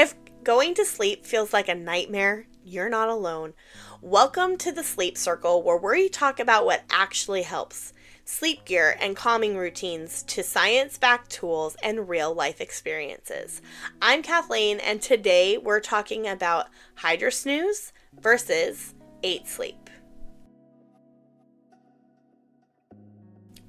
If going to sleep feels like a nightmare, you're not alone. Welcome to the Sleep Circle, where we talk about what actually helps. Sleep gear and calming routines to science-backed tools and real-life experiences. I'm Kathleen, and today we're talking about Hydrosnooze versus 8 Sleep.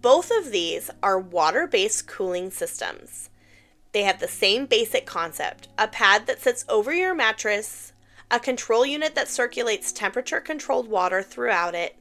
Both of these are water-based cooling systems. They have the same basic concept: a pad that sits over your mattress, a control unit that circulates temperature-controlled water throughout it,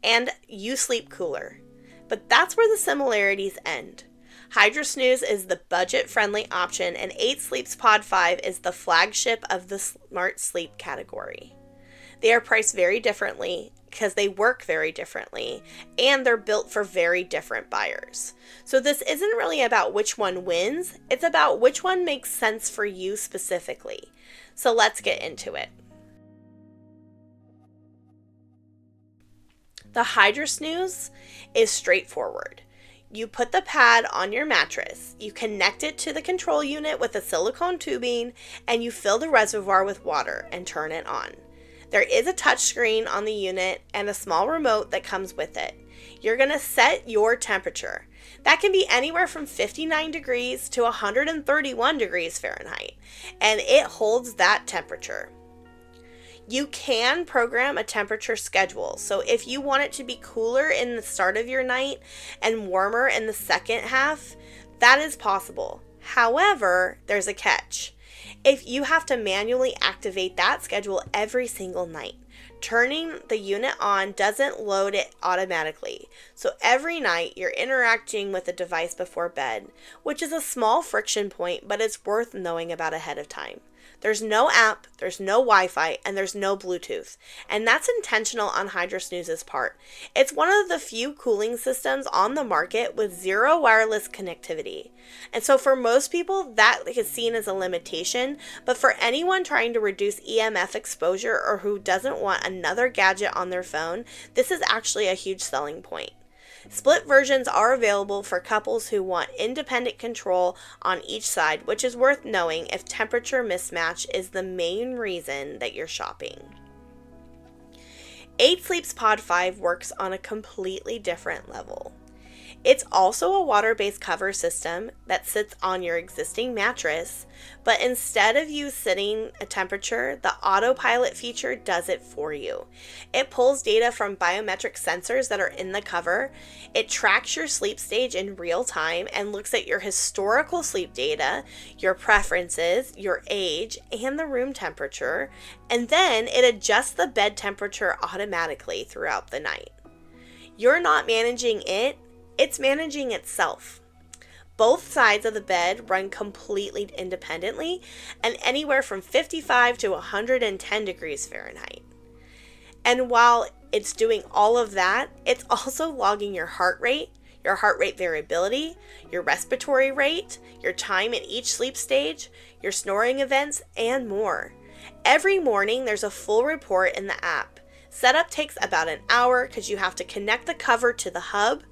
and you sleep cooler. But that's where the similarities end. Hydrosnooze is the budget-friendly option, and 8 Sleep's Pod 5 is the flagship of the smart sleep category. They are priced very differently because they work very differently, and they're built for very different buyers. So this isn't really about which one wins, it's about which one makes sense for you specifically. So let's get into it. The Hydrosnooze is straightforward. You put the pad on your mattress, you connect it to the control unit with a silicone tubing, and you fill the reservoir with water and turn it on. There is a touch screen on the unit and a small remote that comes with it. You're going to set your temperature. That can be anywhere from 59 degrees to 131 degrees Fahrenheit, and it holds that temperature. You can program a temperature schedule, so if you want it to be cooler in the start of your night and warmer in the second half, that is possible. However, there's a catch. If you have to manually activate that schedule every single night, turning the unit on doesn't load it automatically. So every night you're interacting with the device before bed, which is a small friction point, but it's worth knowing about ahead of time. There's no app, there's no Wi-Fi, and there's no Bluetooth. And that's intentional on Hydrosnooze's part. It's one of the few cooling systems on the market with zero wireless connectivity. And so for most people, that is seen as a limitation. But for anyone trying to reduce EMF exposure or who doesn't want another gadget on their phone, this is actually a huge selling point. Split versions are available for couples who want independent control on each side, which is worth knowing if temperature mismatch is the main reason that you're shopping. 8 Sleep's Pod 5 works on a completely different level. It's also a water-based cover system that sits on your existing mattress, but instead of you setting a temperature, the autopilot feature does it for you. It pulls data from biometric sensors that are in the cover. It tracks your sleep stage in real time and looks at your historical sleep data, your preferences, your age, and the room temperature, and then it adjusts the bed temperature automatically throughout the night. You're not managing it, it's managing itself. Both sides of the bed run completely independently and anywhere from 55 to 110 degrees Fahrenheit. And while it's doing all of that, it's also logging your heart rate variability, your respiratory rate, your time in each sleep stage, your snoring events, and more. Every morning, there's a full report in the app. Setup takes about an hour because you have to connect the cover to the hub.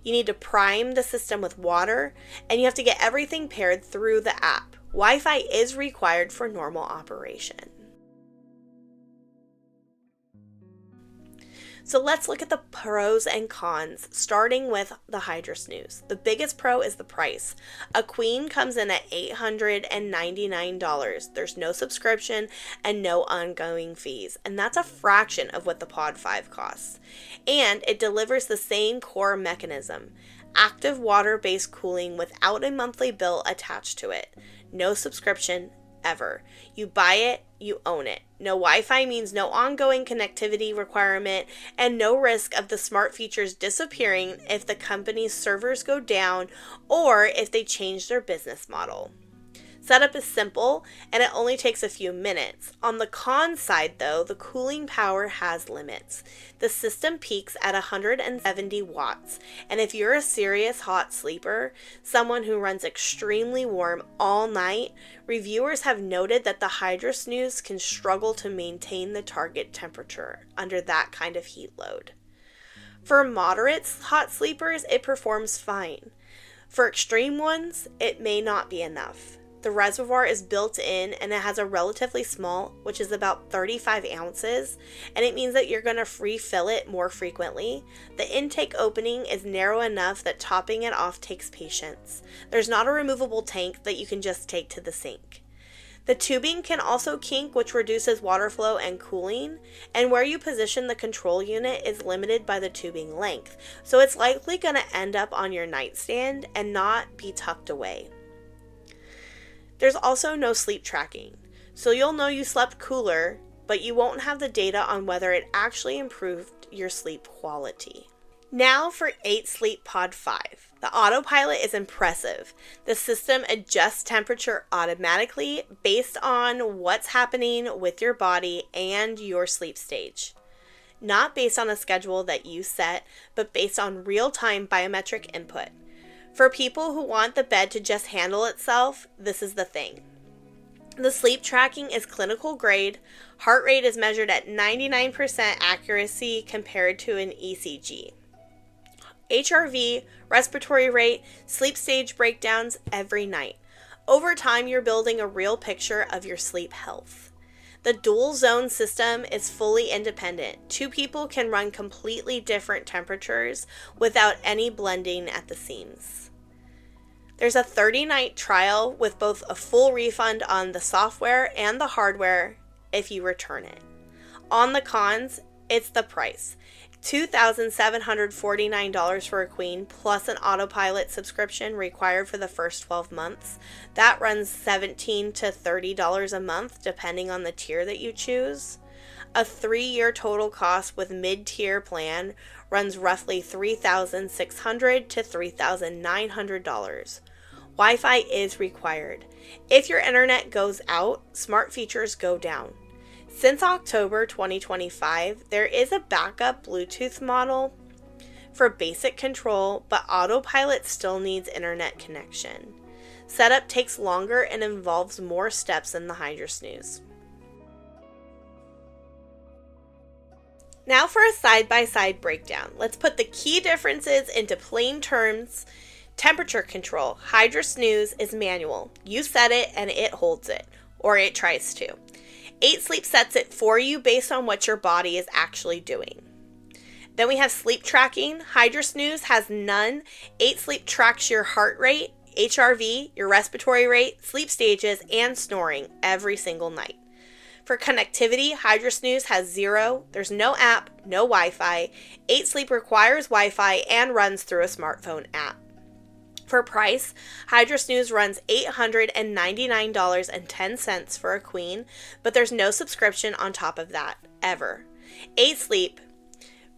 You need to prime the system with water, and you have to get everything paired through the app. Wi-Fi is required for normal operation. So let's look at the pros and cons, starting with the Hydrosnooze. The biggest pro is the price. A queen comes in at $899. There's no subscription and no ongoing fees, and that's a fraction of what the Pod 5 costs. And it delivers the same core mechanism: active water-based cooling without a monthly bill attached to it. No subscription ever. You buy it, you own it. No Wi-Fi means no ongoing connectivity requirement and no risk of the smart features disappearing if the company's servers go down or if they change their business model. Setup is simple and it only takes a few minutes. On the con side though, the cooling power has limits. The system peaks at 170 watts, and if you're a serious hot sleeper, someone who runs extremely warm all night, reviewers have noted that the Hydrosnooze can struggle to maintain the target temperature under that kind of heat load. For moderate hot sleepers, it performs fine. For extreme ones, it may not be enough. The reservoir is built in and it has a relatively small, which is about 35 ounces, and it means that you're going to refill it more frequently. The intake opening is narrow enough that topping it off takes patience. There's not a removable tank that you can just take to the sink. The tubing can also kink, which reduces water flow and cooling, and where you position the control unit is limited by the tubing length, so it's likely going to end up on your nightstand and not be tucked away. There's also no sleep tracking, so you'll know you slept cooler, but you won't have the data on whether it actually improved your sleep quality. Now for 8 Sleep Pod 5. The autopilot is impressive. The system adjusts temperature automatically based on what's happening with your body and your sleep stage. Not based on a schedule that you set, but based on real-time biometric input. For people who want the bed to just handle itself, this is the thing. The sleep tracking is clinical grade. Heart rate is measured at 99% accuracy compared to an ECG. HRV, respiratory rate, sleep stage breakdowns every night. Over time, you're building a real picture of your sleep health. The dual zone system is fully independent. 2 people can run completely different temperatures without any blending at the seams. There's a 30-night trial with both a full refund on the software and the hardware if you return it. On the cons, it's the price. $2,749 for a queen plus an autopilot subscription required for the first 12 months. That runs $17 to $30 a month depending on the tier that you choose. A 3-year total cost with mid-tier plan runs roughly $3,600 to $3,900. Wi-Fi is required. If your internet goes out, smart features go down. Since October 2025, there is a backup Bluetooth model for basic control, but autopilot still needs internet connection. Setup takes longer and involves more steps than the Hydrosnooze. Now for a side-by-side breakdown. Let's put the key differences into plain terms. Temperature control. Hydrosnooze is manual. You set it and it holds it, or it tries to. 8 Sleep sets it for you based on what your body is actually doing. Then we have sleep tracking. Hydrosnooze has none. 8 Sleep tracks your heart rate, HRV, your respiratory rate, sleep stages, and snoring every single night. For connectivity, Hydrosnooze has 0. There's no app, no Wi-Fi. 8 Sleep requires Wi-Fi and runs through a smartphone app. For price, Hydrosnooze runs $899.10 for a queen, but there's no subscription on top of that, ever. 8 Sleep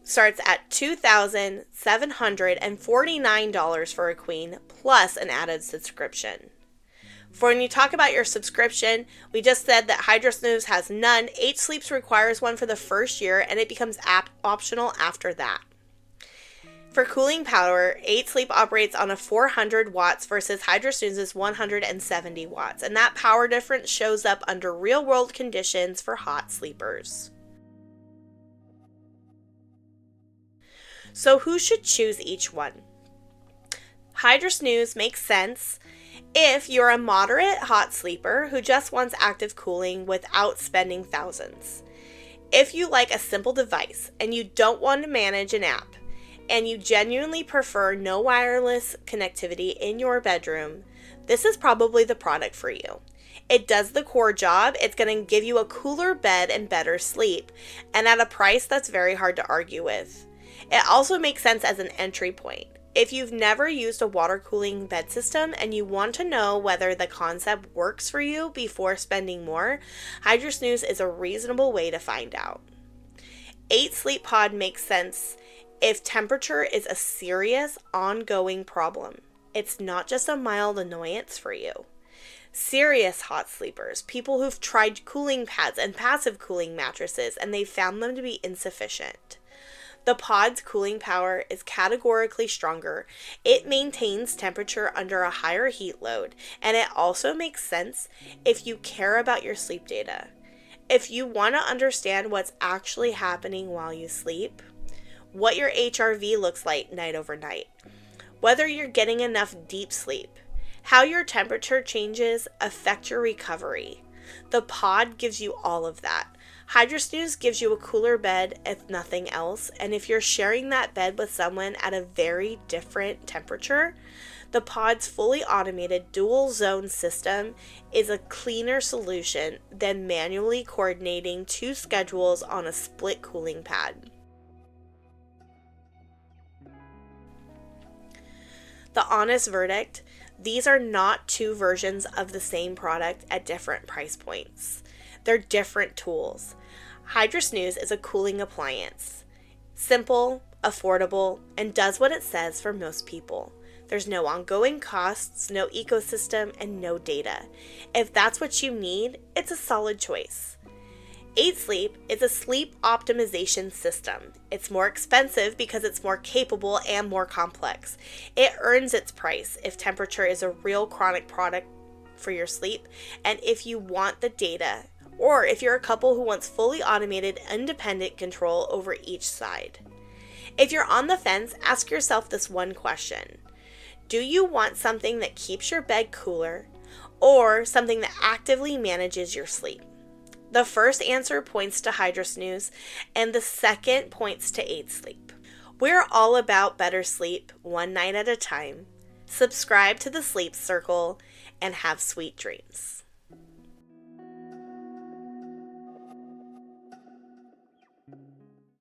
starts at $2,749 for a queen, plus an added subscription. For when you talk about your subscription, we just said that Hydrosnooze has none. 8 Sleeps requires one for the first year, and it becomes optional after that. For cooling power, 8 Sleep operates on a 400 watts versus Hydrosnooze's 170 watts, and that power difference shows up under real-world conditions for hot sleepers. So who should choose each one? Hydrosnooze makes sense if you're a moderate hot sleeper who just wants active cooling without spending thousands. If you like a simple device and you don't want to manage an app, and you genuinely prefer no wireless connectivity in your bedroom, this is probably the product for you. It does the core job. It's going to give you a cooler bed and better sleep, and at a price that's very hard to argue with. It also makes sense as an entry point. If you've never used a water cooling bed system and you want to know whether the concept works for you before spending more, Hydrosnooze is a reasonable way to find out. 8 Sleep Pod makes sense if temperature is a serious, ongoing problem. It's not just a mild annoyance for you. Serious hot sleepers, people who've tried cooling pads and passive cooling mattresses and they've found them to be insufficient. The pod's cooling power is categorically stronger. It maintains temperature under a higher heat load, and it also makes sense if you care about your sleep data. If you want to understand what's actually happening while you sleep, what your HRV looks like night over night, whether you're getting enough deep sleep, How your temperature changes affect your recovery. The pod gives you all of that. Hydrosnooze gives you a cooler bed if nothing else, and if you're sharing that bed with someone at a very different temperature, the pod's fully automated dual zone system is a cleaner solution than manually coordinating two schedules on a split cooling pad. The honest verdict: these are not two versions of the same product at different price points. They're different tools. Hydrosnooze is a cooling appliance. Simple, affordable, and does what it says for most people. There's no ongoing costs, no ecosystem, and no data. If that's what you need, it's a solid choice. 8 Sleep is a sleep optimization system. It's more expensive because it's more capable and more complex. It earns its price if temperature is a real chronic product for your sleep, and if you want the data, or if you're a couple who wants fully automated, independent control over each side. If you're on the fence, ask yourself this one question: do you want something that keeps your bed cooler, or something that actively manages your sleep? The first answer points to Hydrosnooze, and the second points to 8 Sleep. We're all about better sleep, one night at a time. Subscribe to the Sleep Circle, and have sweet dreams.